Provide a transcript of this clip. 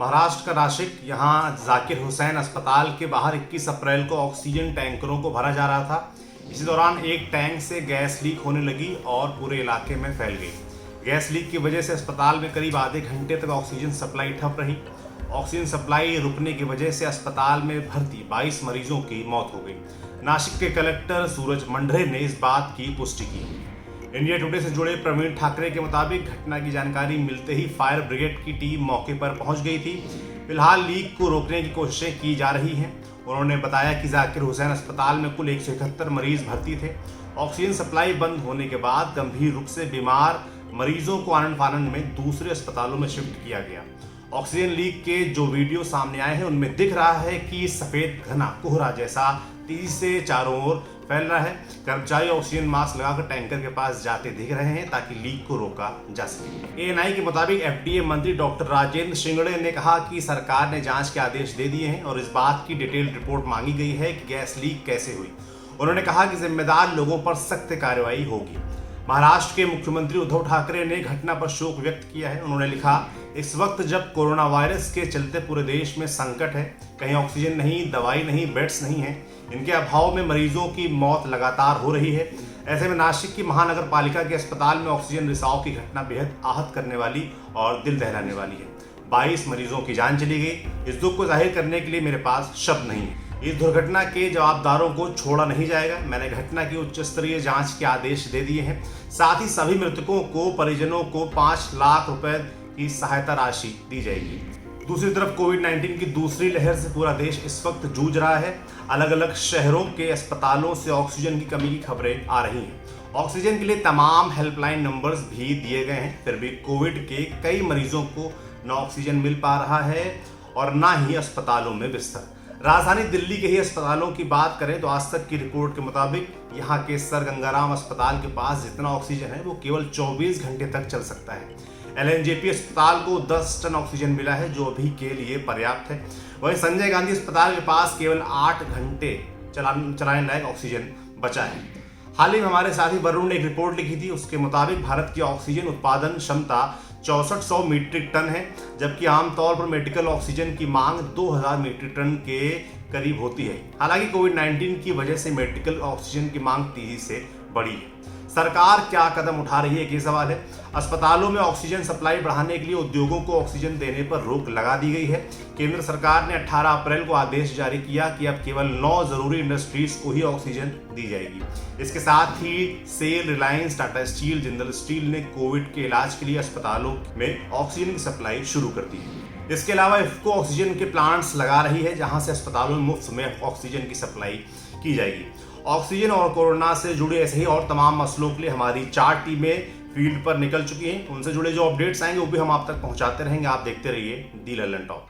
महाराष्ट्र का नासिक, यहाँ जाकिर हुसैन अस्पताल के बाहर 21 अप्रैल को ऑक्सीजन टैंकरों को भरा जा रहा था। इसी दौरान एक टैंक से गैस लीक होने लगी और पूरे इलाके में फैल गई। गैस लीक की वजह से अस्पताल में करीब आधे घंटे तक ऑक्सीजन सप्लाई ठप रही। ऑक्सीजन सप्लाई रुकने की वजह से अस्पताल में भर्ती 22 मरीजों की मौत हो गई। नासिक के कलेक्टर सूरज मंढरे ने इस बात की पुष्टि की। इंडिया टुडे से जुड़े प्रवीण ठाकरे के मुताबिक घटना की जानकारी मिलते ही फायर ब्रिगेड की टीम मौके पर पहुंच गई थी। फिलहाल लीक को रोकने की कोशिशें की जा रही हैं। उन्होंने बताया कि जाकिर हुसैन अस्पताल में कुल 171 मरीज भर्ती थे। ऑक्सीजन सप्लाई बंद होने के बाद गंभीर रूप से बीमार मरीजों को आनन फानन में दूसरे अस्पतालों में शिफ्ट किया गया। ऑक्सीजन लीक के जो वीडियो सामने आए हैं उनमें दिख रहा है कि सफेद घना कोहरा जैसा तेजी से चारों ओर फैल रहा है। कर्मचारी ऑक्सीजन मास्क लगाकर टैंकर के पास जाते दिख रहे हैं ताकि लीक को रोका जा सके। एएनआई के मुताबिक एफडीए मंत्री डॉक्टर राजेंद्र शिंगड़े ने कहा कि सरकार ने जांच के आदेश दे दिए हैं और इस बात की डिटेल रिपोर्ट मांगी गई है कि गैस लीक कैसे हुई। उन्होंने कहा कि जिम्मेदार लोगों पर सख्त कार्रवाई होगी। महाराष्ट्र के मुख्यमंत्री उद्धव ठाकरे ने घटना पर शोक व्यक्त किया है। उन्होंने लिखा, इस वक्त जब कोरोना वायरस के चलते पूरे देश में संकट है, कहीं ऑक्सीजन नहीं, दवाई नहीं, बेड्स नहीं है, इनके अभाव में मरीजों की मौत लगातार हो रही है। ऐसे में नासिक की महानगर पालिका के अस्पताल में ऑक्सीजन रिसाव की घटना बेहद आहत करने वाली और दिल दहलाने वाली है। 22 मरीजों की जान चली गई। इस दुख को जाहिर करने के लिए मेरे पास शब्द नहीं है। इस दुर्घटना के जवाबदारों को छोड़ा नहीं जाएगा। मैंने घटना की उच्च स्तरीय जांच के आदेश दे दिए हैं। साथ ही सभी मृतकों को परिजनों को 5 लाख रुपए की सहायता राशि दी जाएगी। दूसरी तरफ कोविड-19 की दूसरी लहर से पूरा देश इस वक्त जूझ रहा है। अलग अलग शहरों के अस्पतालों से ऑक्सीजन की कमी की खबरें आ रही हैं। ऑक्सीजन के लिए तमाम हेल्पलाइन नंबर्स भी दिए गए हैं, फिर भी कोविड के कई मरीजों को न ऑक्सीजन मिल पा रहा है और न ही अस्पतालों में बिस्तर। राजधानी दिल्ली के ही अस्पतालों की बात करें तो आज तक की रिपोर्ट के मुताबिक यहाँ के सर गंगाराम अस्पताल के पास जितना ऑक्सीजन है वो केवल 24 घंटे तक चल सकता है। एलएनजेपी अस्पताल को 10 टन ऑक्सीजन मिला है जो अभी के लिए पर्याप्त है। वहीं संजय गांधी अस्पताल के पास केवल 8 घंटे चलाने लायक ऑक्सीजन बचा है। हाल ही में हमारे साथी वरुण ने एक रिपोर्ट लिखी थी। उसके मुताबिक भारत की ऑक्सीजन उत्पादन क्षमता 6400 मीट्रिक टन है, जबकि आमतौर पर मेडिकल ऑक्सीजन की मांग 2000 मीट्रिक टन के करीब होती है। हालांकि कोविड-19 की वजह से मेडिकल ऑक्सीजन की मांग तेजी से बढ़ी है। सरकार क्या कदम उठा रही है, ये सवाल है। अस्पतालों में ऑक्सीजन सप्लाई बढ़ाने के लिए उद्योगों को ऑक्सीजन देने पर रोक लगा दी गई है। केंद्र सरकार ने 18 अप्रैल को आदेश जारी किया कि अब केवल 9 जरूरी इंडस्ट्रीज को ही ऑक्सीजन दी जाएगी। इसके साथ ही सेल, रिलायंस, टाटा स्टील, जिंदल स्टील ने कोविड के इलाज के लिए अस्पतालों में ऑक्सीजन की सप्लाई शुरू कर दी है। इसके अलावा इफ्को ऑक्सीजन के प्लांट्स लगा रही है, जहां से अस्पतालों में मुफ्त में ऑक्सीजन की सप्लाई की जाएगी। ऑक्सीजन और कोरोना से जुड़े ऐसे ही और तमाम मसलों के लिए हमारी 4 टीमें फील्ड पर निकल चुकी हैं। उनसे जुड़े जो अपडेट्स आएंगे वो भी हम आप तक पहुंचाते रहेंगे। आप देखते रहिए दी लल्लन टॉप।